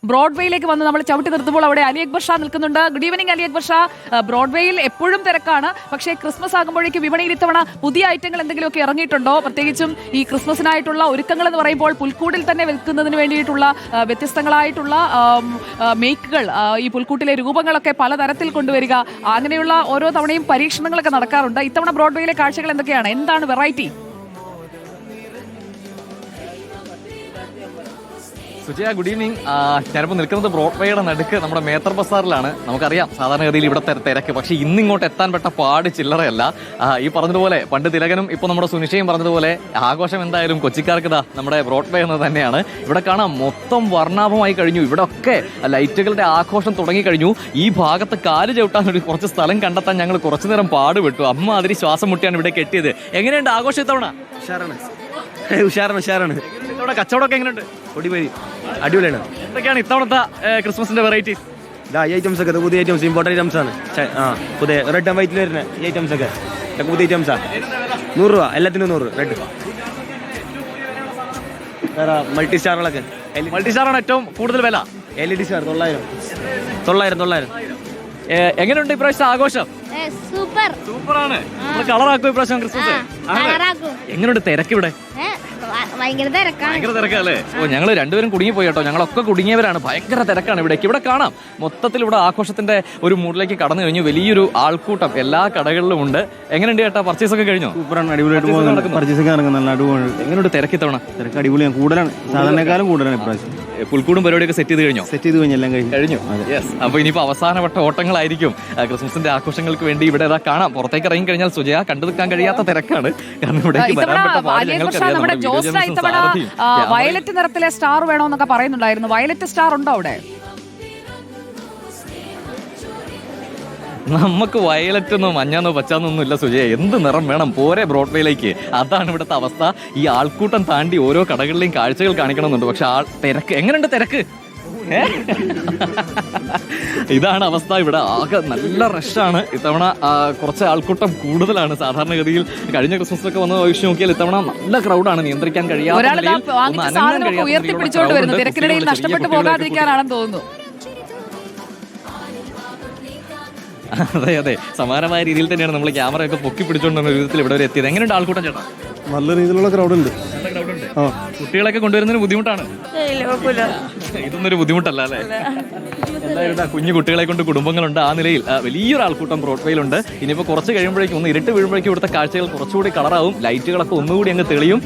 ബ്രോഡ്വേയിലേക്ക് വന്ന് നമ്മൾ ചവിട്ടി നിർത്തുമ്പോൾ അവിടെ അലി അക്ബർ ഷാ നിൽക്കുന്നുണ്ട്. Good evening Ali Akbar Shah. ബ്രോഡ്വേയിൽ എപ്പോഴും തിരക്കാണ്, പക്ഷേ ക്രിസ്മസ് ആകുമ്പോഴേക്ക് വിപണിയിൽ ഇത്തവണ പുതിയ ഐറ്റങ്ങൾ എന്തെങ്കിലുമൊക്കെ ഇറങ്ങിയിട്ടുണ്ടോ? പ്രത്യേകിച്ചും ഈ ക്രിസ്മസിനായിട്ടുള്ള ഒരുക്കങ്ങൾ എന്ന് പറയുമ്പോൾ പുൽക്കൂടിൽ തന്നെ വെക്കുന്നതിന് വേണ്ടിയിട്ടുള്ള വ്യത്യസ്തങ്ങളായിട്ടുള്ള മേക്കുകൾ, ഈ പുൽക്കൂട്ടിലെ രൂപങ്ങളൊക്കെ പലതരത്തിൽ കൊണ്ടുവരിക, അങ്ങനെയുള്ള ഓരോ തവണയും പരീക്ഷണങ്ങളൊക്കെ നടക്കാറുണ്ട്. ഇത്തവണ ബ്രോഡ്വേയിലെ കാഴ്ചകൾ എന്തൊക്കെയാണ്? എന്താണ് വെറൈറ്റി? Sujaya, good evening. ഞാനിപ്പോൾ നിൽക്കുന്നത് ബ്രോഡ്വേയുടെ നടുക്ക് നമ്മുടെ മേത്തർ ബസാറിലാണ്. നമുക്കറിയാം സാധാരണഗതിയിൽ ഇവിടുത്തെ തിരക്ക്, പക്ഷേ ഇന്നിങ്ങോട്ട് എത്താൻ പെട്ട പാട് ചില്ലറയല്ല. ഈ പറഞ്ഞതുപോലെ പണ്ട് തിലകനും ഇപ്പോൾ നമ്മുടെ സുനിഷയും പറഞ്ഞതുപോലെ ആഘോഷം എന്തായാലും കൊച്ചിക്കാർക്ക് നമ്മുടെ ബ്രോഡ്വേ എന്ന് തന്നെയാണ്. ഇവിടെ കാണാം മൊത്തം വർണ്ണാഭമായി കഴിഞ്ഞു. ഇവിടെ ഒക്കെ ലൈറ്റുകളുടെ ആഘോഷം തുടങ്ങിക്കഴിഞ്ഞു. ഈ ഭാഗത്ത് കാല് ചവിട്ടാൻ ഒരു കുറച്ച് സ്ഥലം കണ്ടെത്താൻ ഞങ്ങൾ കുറച്ചു നേരം പാടുപെട്ടു. അമ്മ അതിന് ശ്വാസം മുട്ടിയാണ് ഇവിടെ കെട്ടിയത്. എങ്ങനെയുണ്ട് ആഘോഷം ഇത്തവണ? ഉഷാറാണ്. ഇത്തവണ കച്ചവടമൊക്കെ എങ്ങനെയുണ്ട്? അടിപൊളിയാണ്. എന്തൊക്കെയാണ് ഇത്തവണത്തെ ക്രിസ്മസിന്റെ വെറൈറ്റീസ്? ഈ ഐറ്റംസ് ഒക്കെ പുതിയ ഐറ്റംസ്, ഇമ്പോർട്ടൻ്റ് ഐറ്റംസ് ആണ്. പുതിയ റെഡ് ആൻഡ് വൈറ്റിൽ വരുന്ന ഈ ഐറ്റംസ് ഒക്കെ പുതിയ ഐറ്റംസാ. 100 രൂപ എല്ലാത്തിനും. 100 റെഡ്. മൾട്ടി സ്റ്റാറുകളൊക്കെ. മൾട്ടി സ്റ്റാറാണ് ഏറ്റവും കൂടുതൽ വില. LED star 900. എങ്ങനെയുണ്ട് ഇപ്രാവശ്യം ആഘോഷം? സൂപ്പറാണ്. കളറാക്കും ഇപ്രാവശ്യം ക്രിസ്മസ്. എങ്ങനെയുണ്ട് തിരക്ക് ഇവിടെ? ഭയങ്കര തിരക്കല്ലേ? ഞങ്ങൾ രണ്ടുപേരും കുടുങ്ങിപ്പോയി കേട്ടോ. ഞങ്ങളൊക്കെ കുടുങ്ങിയവരാണ്. ഭയങ്കര തിരക്കാണ് ഇവിടേക്ക്. ഇവിടെ കാണാം മൊത്തത്തിൽ ഇവിടെ ആഘോഷത്തിന്റെ ഒരു മൂഡിലേക്ക് കടന്നു കഴിഞ്ഞു. വലിയൊരു ആൾക്കൂട്ടം എല്ലാ കടകളിലും ഉണ്ട്. എങ്ങനെയുണ്ട് ചേട്ടാ, പർച്ചേസ് ഒക്കെ കഴിഞ്ഞു? സൂപ്പറാണ്, അടിപൊളിയായിട്ട് എങ്ങനെയുണ്ട് തിരക്ക് ഇത്തവണ? തിരക്ക് അടിപൊളിയാണ്, കൂടുതലാണ്, സാധാരണക്കാലം കൂടുതലാണ് ഇപ്രാവശ്യം. പുൽക്കൂടും പരിപാടിയൊക്കെ സെറ്റ് ചെയ്ത് കഴിഞ്ഞു. എല്ലാം കഴിഞ്ഞു. അപ്പൊ ഇനിയിപ്പോ അവസാനവട്ട ഓട്ടങ്ങളായിരിക്കും ക്രിസ്മസിന്റെ ആഘോഷങ്ങൾക്ക് വേണ്ടി. ഇവിടെ കാണാം, പുറത്തേക്ക് ഇറങ്ങി കഴിഞ്ഞാൽ സുജയ കണ്ടു നിൽക്കാൻ കഴിയാത്ത തിരക്കാണ്. കാരണം ഇവിടേക്ക് വയലറ്റ് നിറത്തിലെ സ്റ്റാർ വേണോന്നൊക്കെ പറയുന്നുണ്ടായിരുന്നു. വയലറ്റ് സ്റ്റാർ ഉണ്ടോ അവിടെ? നമുക്ക് വയലറ്റെന്നോ മഞ്ഞാന്നോ പച്ചാന്നൊന്നും ഇല്ല സുജയ. എന്ത് നിറം വേണം പോരെ ബ്രോഡ്വേയിലേക്ക്? അതാണ് ഇവിടുത്തെ അവസ്ഥ. ഈ ആൾക്കൂട്ടം താണ്ടി ഓരോ കടകളിലെയും കാഴ്ചകൾ കാണിക്കണമെന്നുണ്ട്. പക്ഷെ തിരക്ക് എങ്ങനെയുണ്ട്? തിരക്ക് ഇതാണ് അവസ്ഥ. ഇവിടെ ആകെ നല്ല റഷാണ് ഇത്തവണ. കുറച്ച് ആൾക്കൂട്ടം കൂടുതലാണ്. സാധാരണഗതിയിൽ കഴിഞ്ഞ ക്രിസ്മസിലൊക്കെ വന്ന് ആവശ്യം നോക്കിയാൽ ഇത്തവണ നല്ല ക്രൗഡാണ്, നിയന്ത്രിക്കാൻ കഴിയാത്ത. തിരക്കിനിടയിൽ നഷ്ടപ്പെട്ടു പോകാതിരിക്കാനാണെന്ന് തോന്നുന്നു. അതെ, സമാനമായ രീതിയിൽ തന്നെയാണ് നമ്മൾ ക്യാമറയൊക്കെ പൊക്കി പിടിച്ചുകൊണ്ടുള്ള വിധത്തിൽ ഇവിടെ വരെ എത്തിയത്. എങ്ങനെയുണ്ട് ആൾക്കൂട്ടം ചേട്ടാ? നല്ല രീതിയിലുള്ള ക്രൗഡ് ഉണ്ട്. കുട്ടികളൊക്കെ കൊണ്ടുവരുന്നതിന് ബുദ്ധിമുട്ടാണ്? ഇതൊന്നൊരു ബുദ്ധിമുട്ടല്ല അല്ലേ? എന്തായാലും കുഞ്ഞു കുട്ടികളെ കൊണ്ട് കുടുംബങ്ങളുണ്ട്. ആ നിലയിൽ വലിയൊരു ആൾക്കൂട്ടം ബ്രോഡ്വേയിലുണ്ട്. ഇനിയിപ്പോൾ കുറച്ച് കഴിയുമ്പോഴേക്കും ഒന്ന് ഇരുട്ട് വീഴുമ്പോഴേക്കും ഇവിടുത്തെ കാഴ്ചകൾ കുറച്ചുകൂടി കളറാവും. ലൈറ്റുകളൊക്കെ ഒന്നുകൂടി അങ്ങ് തെളിയും.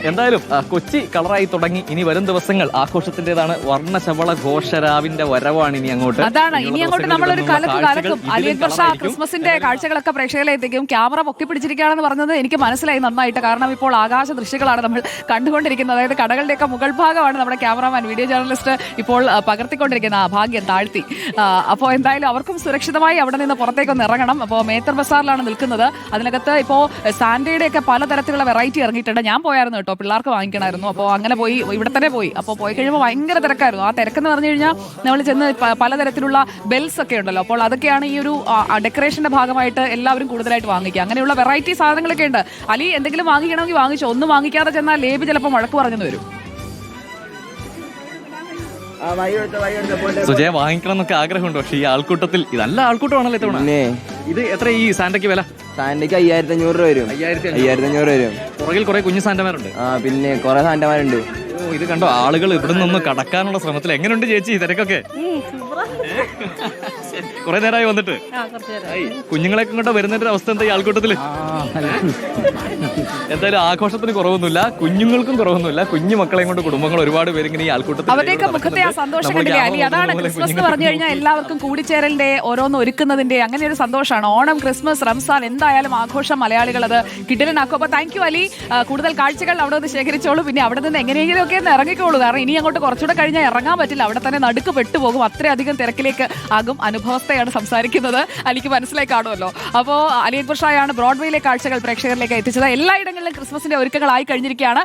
എന്തായാലും കൊച്ചി കളറായി തുടങ്ങി. ഇനി വരും ദിവസങ്ങൾ ആഘോഷത്തിന്റേതാണ്. വർണ്ണശബള ഘോഷരാവിന്റെ വരവാണ് ഇനി അങ്ങോട്ട്. അതാണ് ഇനി അങ്ങോട്ട് നമ്മളൊരു കാലത്തും അലി അക്ബർ ഷാ ക്രിസ്മസിന്റെ കാഴ്ചകളൊക്കെ പ്രേക്ഷകരിലെത്തിക്കും. ക്യാമറ പൊക്കി പിടിച്ചിരിക്കുകയാണെന്ന് പറഞ്ഞത് എനിക്ക് മനസ്സിലായി നന്നായിട്ട്. കാരണം ഇപ്പോൾ ആകാശ ദൃശ്യങ്ങളാണ് നമ്മൾ കണ്ടുകൊണ്ടിരിക്കുന്നത്. അതായത് കടകളുടെയൊക്കെ മുകൾ ഭാഗമാണ് നമ്മുടെ ക്യാമറാമാൻ, വീഡിയോ ജേർണലിസ്റ്റ് ഇപ്പോൾ പകർത്തിക്കൊണ്ടിരിക്കുന്നത്. ആ ഭാഗ്യം താഴ്ത്തി. അപ്പോൾ എന്തായാലും അവർക്കും സുരക്ഷിതമായി അവിടെ നിന്ന് പുറത്തേക്കൊന്ന് ഇറങ്ങണം. അപ്പോൾ മേത്തർ ബസാറിലാണ് നിൽക്കുന്നത്. അതിനകത്ത് ഇപ്പോൾ സാന്റയുടെ ഒക്കെ പലതരത്തിലുള്ള വെറൈറ്റി ഇറങ്ങിയിട്ടുണ്ട്. ഞാൻ പോയായിരുന്നു കേട്ടോ, പിള്ളേർക്ക് വാങ്ങിക്കണമായിരുന്നു. അപ്പോൾ അങ്ങനെ പോയി, ഇവിടെ തന്നെ പോയി. അപ്പോൾ പോയി കഴിയുമ്പോൾ ഭയങ്കര തിരക്കായിരുന്നു. ആ തിരക്കെന്ന് പറഞ്ഞു കഴിഞ്ഞാൽ നമ്മൾ ചെന്ന് പലതരത്തിലുള്ള ബെൽസ് ഒക്കെ ഉണ്ടല്ലോ, അപ്പോൾ അതൊക്കെയാണ് ഈ ഒരു ഡെക്കറേഷന്റെ ഭാഗമായിട്ട് എല്ലാവരും കൂടുതലായിട്ട് വാങ്ങിക്കുക. അങ്ങനെയുള്ള വെറൈറ്റി സാധനങ്ങളൊക്കെ ഉണ്ട്. അലി എന്തെങ്കിലും വാങ്ങിക്കണമെങ്കിൽ വാങ്ങിച്ചോ. ഒന്നും വാങ്ങിക്കാതെ ചെന്നാൽ ലേബി ചിലപ്പോൾ വഴക്ക് പറഞ്ഞു വരും. സുജയ വാങ്ങിക്കണം എന്നൊക്കെ ആഗ്രഹമുണ്ട്. പക്ഷേ ഈ ആൾക്കൂട്ടത്തിൽ നല്ല ആൾക്കൂട്ടമാണല്ലോ ഇത്തവണ. ഇത് എത്ര ഈ സാന്റയ്ക്ക് വില? സാന്റയ്ക്ക് 5500 രൂപ വരും. 5500 വരും. പുറകിൽ കുറെ കുഞ്ഞു സാന്റമാരുണ്ട്. പിന്നെ കുറെ സാന്റമാരുണ്ട്. ഇത് കണ്ടോ, ആളുകൾ ഇവിടെ നിന്ന് കടക്കാനുള്ള ശ്രമത്തിൽ. എങ്ങനെയുണ്ട് ചേച്ചി തിരക്കൊക്കെ? കുറെ നേരമായി വന്നിട്ട്. കുഞ്ഞുങ്ങളെയൊക്കെ കൊണ്ട് വരുന്നതിന്റെ അവസ്ഥ എന്താ ഈ ആൾക്കൂട്ടത്തില്? എന്തായാലും ആഘോഷത്തിന് കുറവൊന്നുമില്ല, കുഞ്ഞുങ്ങൾക്കും കുറവൊന്നുമില്ല. കുഞ്ഞു മക്കളെയും കൊണ്ട് കുടുംബങ്ങൾ ഒരുപാട് പേര് ഇങ്ങനെ ഈ ആൾക്കൂട്ടത്തിൽ. അവരുടെയൊക്കെ മുഖത്തെ ആ സന്തോഷം കണ്ടില്ലേ അലി? അതാണ് ക്രിസ്മസ് എന്ന് പറഞ്ഞു കഴിഞ്ഞാൽ എല്ലാവർക്കും കൂടിച്ചേരലിന്റെ, ഓരോന്ന് ഒരുക്കുന്നതിന്റെ അങ്ങനെ ഒരു സന്തോഷമാണ്. ഓണം, ക്രിസ്മസ്, റംസാൻ എന്തായാലും ആഘോഷം മലയാളികൾ അത് കിടിലനാക്കും. അപ്പൊ താങ്ക് യു അലി. കൂടുതൽ കാഴ്ചകൾ അവിടെ നിന്ന് ശേഖരിച്ചോളൂ. പിന്നെ അവിടെ നിന്ന് എങ്ങനെയെങ്കിലും ഒക്കെ ഒന്ന് ഇറങ്ങിക്കോളൂ. കാരണം ഇനി അങ്ങോട്ട് കുറച്ചുകൂടെ കഴിഞ്ഞാൽ ഇറങ്ങാൻ പറ്റില്ല. അവിടെ തന്നെ നടുക്ക് പെട്ടുപോകും. അത്രയധികം തിരക്കിലേക്ക് ആകും. അനുഭവസ്ഥയാണ് സംസാരിക്കുന്നത്. അലിക്ക് മനസ്സിലായി കാണുമല്ലോ. അപ്പോൾ അലി അക്ബർ ഷായാണ് ബ്രോഡ്വേയിലെ കാഴ്ചകൾ പ്രേക്ഷകരിലേക്ക് എത്തിച്ചത്. എല്ലായിടങ്ങളിലും ക്രിസ്മസിന്റെ ഒരുക്കങ്ങളായി കഴിഞ്ഞിരിക്കുകയാണ്.